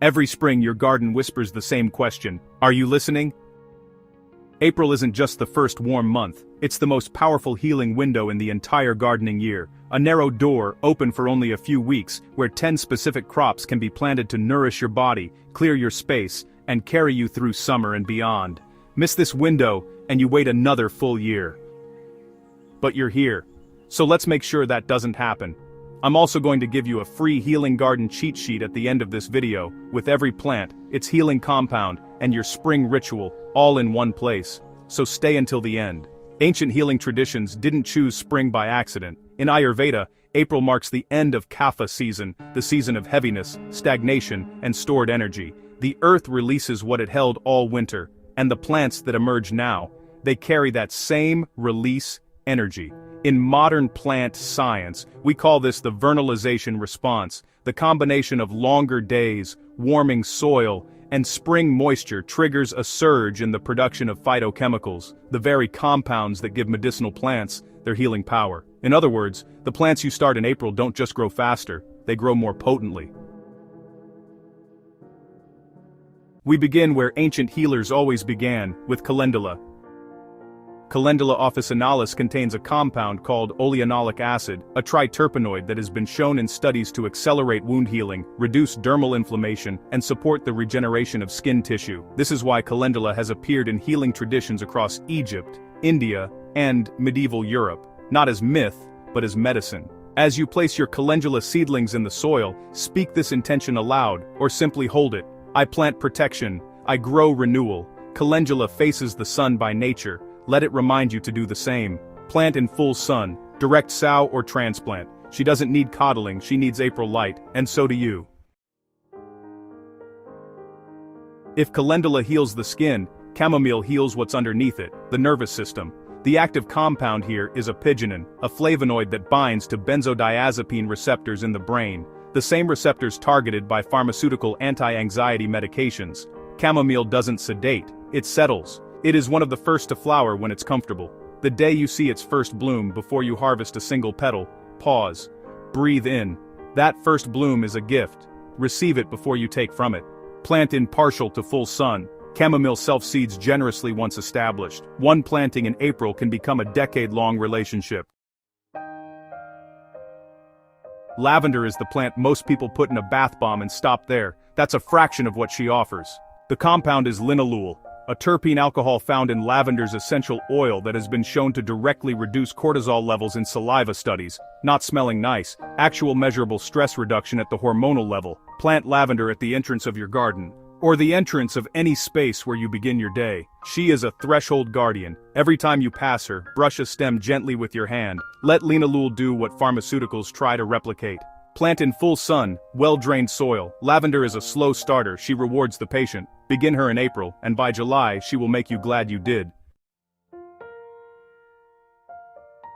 Every spring your garden whispers the same question. Are you listening? April isn't just the first warm month, it's the most powerful healing window in the entire gardening year. A narrow door, open for only a few weeks, where 10 specific crops can be planted to nourish your body, clear your space, and carry you through summer and beyond. Miss this window, and you wait another full year. But you're here. So let's make sure that doesn't happen. I'm also going to give you a free healing garden cheat sheet at the end of this video, with every plant, its healing compound, and your spring ritual, all in one place. So stay until the end. Ancient healing traditions didn't choose spring by accident. In Ayurveda, April marks the end of Kapha season, the season of heaviness, stagnation, and stored energy. The earth releases what it held all winter, and the plants that emerge now, they carry that same release energy. In modern plant science, we call this the vernalization response. The combination of longer days, warming soil, and spring moisture triggers a surge in the production of phytochemicals, the very compounds that give medicinal plants their healing power. In other words, the plants you start in April don't just grow faster, they grow more potently. We begin where ancient healers always began, with calendula. Calendula officinalis contains a compound called oleanolic acid, a triterpenoid that has been shown in studies to accelerate wound healing, reduce dermal inflammation, and support the regeneration of skin tissue. This is why calendula has appeared in healing traditions across Egypt, India, and medieval Europe, not as myth, but as medicine. As you place your calendula seedlings in the soil, speak this intention aloud, or simply hold it. I plant protection, I grow renewal. Calendula faces the sun by nature. Let it remind you to do the same. Plant in full sun, direct sow or transplant. She doesn't need coddling, she needs April light, and so do you. If calendula heals the skin, chamomile heals what's underneath it, the nervous system. The active compound here is apigenin, a flavonoid that binds to benzodiazepine receptors in the brain, the same receptors targeted by pharmaceutical anti-anxiety medications. Chamomile doesn't sedate, it settles. It is one of the first to flower when it's comfortable. The day you see its first bloom before you harvest a single petal, pause. Breathe in. That first bloom is a gift. Receive it before you take from it. Plant in partial to full sun. Chamomile self-seeds generously once established. One planting in April can become a decade-long relationship. Lavender is the plant most people put in a bath bomb and stop there. That's a fraction of what she offers. The compound is linalool, a terpene alcohol found in lavender's essential oil that has been shown to directly reduce cortisol levels in saliva studies. Not smelling nice, actual measurable stress reduction at the hormonal level. Plant lavender at the entrance of your garden, or the entrance of any space where you begin your day. She is a threshold guardian. Every time you pass her, brush a stem gently with your hand. Let linalool do what pharmaceuticals try to replicate. Plant in full sun, well-drained soil. Lavender is a slow starter, she rewards the patient. Begin her in April, and by July she will make you glad you did.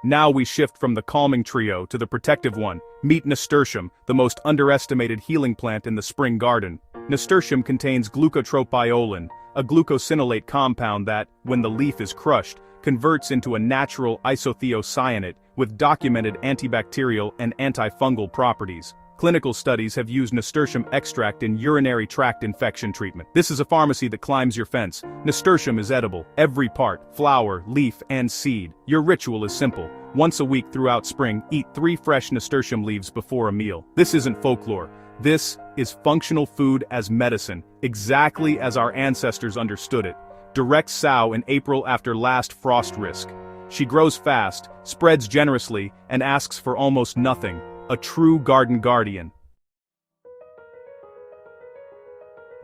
Now we shift from the calming trio to the protective one. Meet nasturtium, the most underestimated healing plant in the spring garden. Nasturtium contains glucotropiolin, a glucosinolate compound that, when the leaf is crushed, converts into a natural isothiocyanate with documented antibacterial and antifungal properties. Clinical studies have used nasturtium extract in urinary tract infection treatment. This is a pharmacy that climbs your fence. Nasturtium is edible, every part, flower, leaf, and seed. Your ritual is simple. Once a week throughout spring, eat 3 fresh nasturtium leaves before a meal. This isn't folklore. This is functional food as medicine, exactly as our ancestors understood it. Direct sow in April after last frost risk. She grows fast, spreads generously, and asks for almost nothing. A true garden guardian.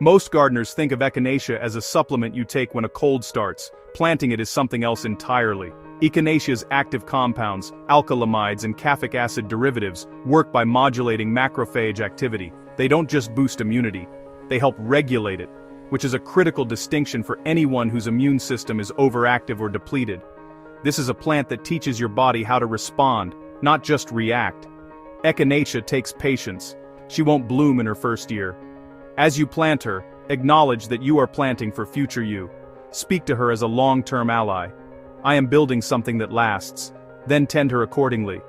Most gardeners think of echinacea as a supplement you take when a cold starts. Planting it is something else entirely. Echinacea's active compounds, alkylamides and caffeic acid derivatives, work by modulating macrophage activity. They don't just boost immunity, they help regulate it, which is a critical distinction for anyone whose immune system is overactive or depleted. This is a plant that teaches your body how to respond, not just react. Echinacea takes patience. She won't bloom in her first year. As you plant her, acknowledge that you are planting for future you. Speak to her as a long-term ally. I am building something that lasts. Then tend her accordingly.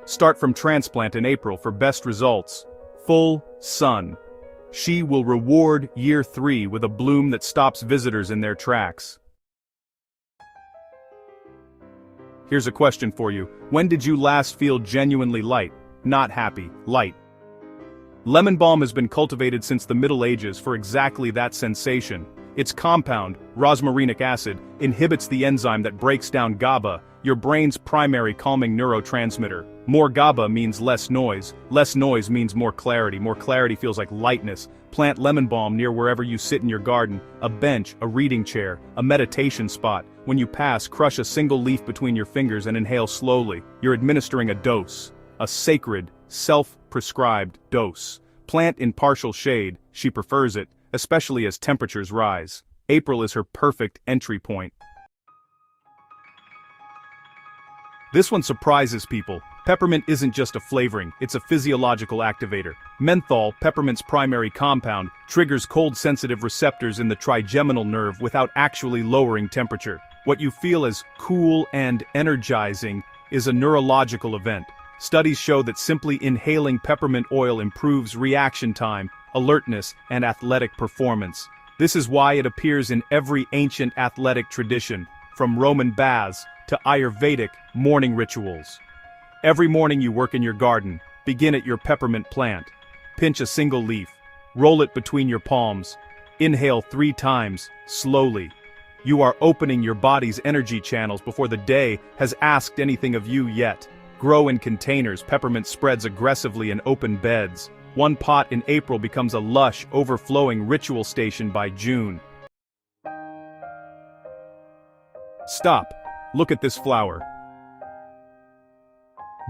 Start from transplant in April for best results. Full sun. She will reward year 3 with a bloom that stops visitors in their tracks. Here's a question for you. When did you last feel genuinely light? Not happy, light. Lemon balm has been cultivated since the Middle Ages for exactly that sensation. Its compound, rosmarinic acid, inhibits the enzyme that breaks down GABA, your brain's primary calming neurotransmitter. More GABA means less noise means more clarity feels like lightness. Plant lemon balm near wherever you sit in your garden, a bench, a reading chair, a meditation spot. When you pass, crush a single leaf between your fingers and inhale slowly. You're administering a dose, a sacred, self-prescribed dose. Plant in partial shade, she prefers it, especially as temperatures rise. April is her perfect entry point. This one surprises people. Peppermint isn't just a flavoring, it's a physiological activator. Menthol, peppermint's primary compound, triggers cold-sensitive receptors in the trigeminal nerve without actually lowering temperature. What you feel as cool and energizing is a neurological event. Studies show that simply inhaling peppermint oil improves reaction time, alertness, and athletic performance. This is why it appears in every ancient athletic tradition, from Roman baths to Ayurvedic morning rituals. Every morning you work in your garden, begin at your peppermint plant. Pinch a single leaf, roll it between your palms, inhale 3 times, slowly. You are opening your body's energy channels before the day has asked anything of you yet. Grow in containers, peppermint spreads aggressively in open beds. One pot in April becomes a lush, overflowing ritual station by June. Stop. Look at this flower.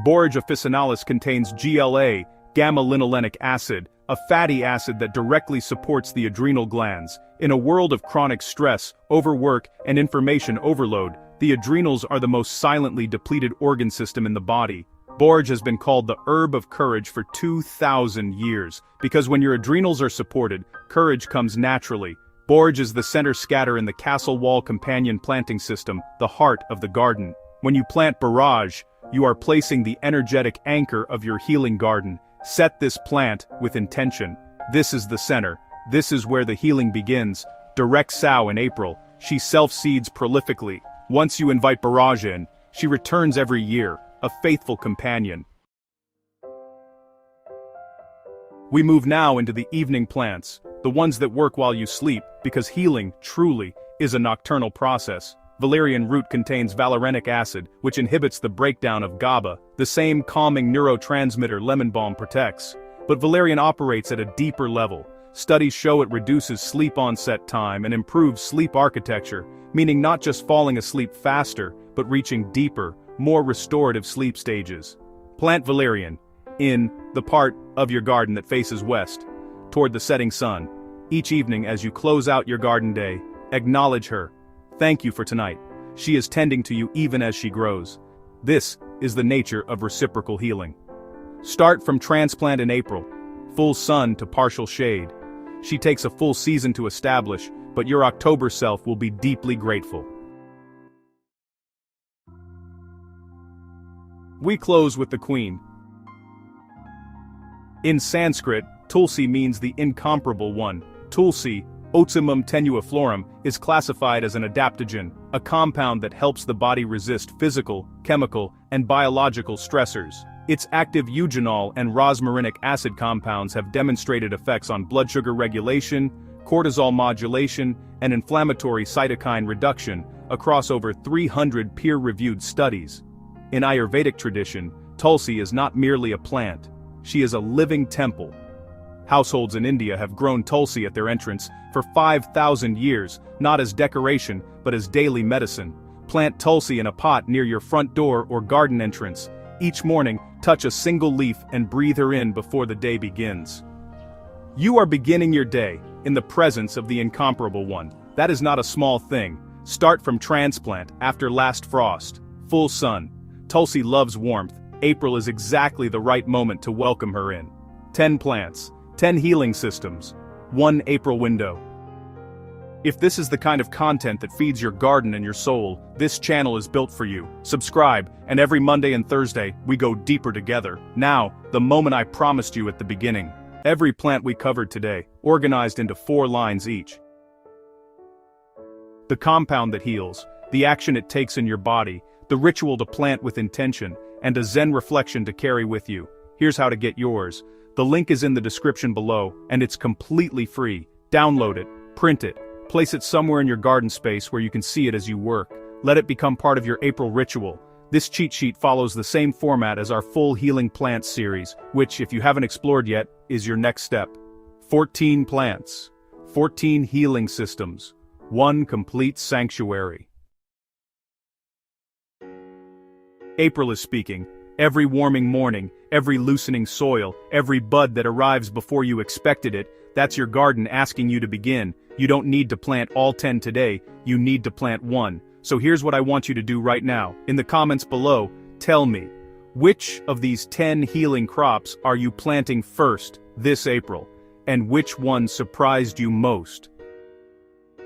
Borage officinalis contains GLA, gamma-linolenic acid, a fatty acid that directly supports the adrenal glands. In a world of chronic stress, overwork, and information overload, the adrenals are the most silently depleted organ system in the body. Borage has been called the herb of courage for 2,000 years, because when your adrenals are supported, courage comes naturally. Borage is the center scatter in the castle wall companion planting system, the heart of the garden. When you plant borage, you are placing the energetic anchor of your healing garden. Set this plant with intention. This is the center. This is where the healing begins. Direct sow in April. She self-seeds prolifically. Once you invite borage in, she returns every year, a faithful companion. We move now into the evening plants, the ones that work while you sleep, because healing, truly, is a nocturnal process. Valerian root contains valerianic acid, which inhibits the breakdown of GABA, the same calming neurotransmitter lemon balm protects. But valerian operates at a deeper level. Studies show it reduces sleep onset time and improves sleep architecture, meaning not just falling asleep faster, but reaching deeper, more restorative sleep stages. Plant valerian in the part of your garden that faces west, toward the setting sun. Each evening as you close out your garden day, acknowledge her. Thank you for tonight. She is tending to you even as she grows. This is the nature of reciprocal healing. Start from transplant in April, full sun to partial shade. She takes a full season to establish, but your October self will be deeply grateful. We close with the Queen. In Sanskrit, Tulsi means the incomparable one. Tulsi, Otsumum tenuiflorum, is classified as an adaptogen, a compound that helps the body resist physical, chemical, and biological stressors. Its active eugenol and rosmarinic acid compounds have demonstrated effects on blood sugar regulation, cortisol modulation, and inflammatory cytokine reduction across over 300 peer-reviewed studies. In Ayurvedic tradition, Tulsi is not merely a plant, she is a living temple. Households in India have grown Tulsi at their entrance for 5,000 years, not as decoration, but as daily medicine. Plant Tulsi in a pot near your front door or garden entrance. Each morning, touch a single leaf and breathe her in before the day begins. You are beginning your day in the presence of the incomparable one. That is not a small thing. Start from transplant after last frost. Full sun. Tulsi loves warmth. April is exactly the right moment to welcome her in. 10 plants, 10 healing systems, 1 April window. If this is the kind of content that feeds your garden and your soul, this channel is built for you. Subscribe, and every Monday and Thursday, we go deeper together. Now, the moment I promised you at the beginning. Every plant we covered today, organized into 4 lines each. The compound that heals, the action it takes in your body, the ritual to plant with intention, and a Zen reflection to carry with you. Here's how to get yours. The link is in the description below, and it's completely free. Download it, print it, place it somewhere in your garden space where you can see it as you work. Let it become part of your April ritual. This cheat sheet follows the same format as our full Healing Plants series, which, if you haven't explored yet, is your next step. 14 plants, 14 healing systems, 1 complete sanctuary. April is speaking. Every warming morning, every loosening soil, every bud that arrives before you expected it, that's your garden asking you to begin. You don't need to plant all 10 today, you need to plant 1. So here's what I want you to do right now. In the comments below, tell me, which of these 10 healing crops are you planting first this April? And which one surprised you most?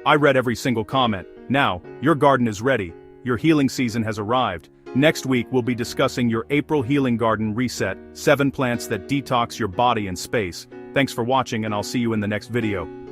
I read every single comment. Now, your garden is ready. Your healing season has arrived. Next week we'll be discussing your April Healing Garden Reset, 7 plants that detox your body and space. Thanks for watching, and I'll see you in the next video.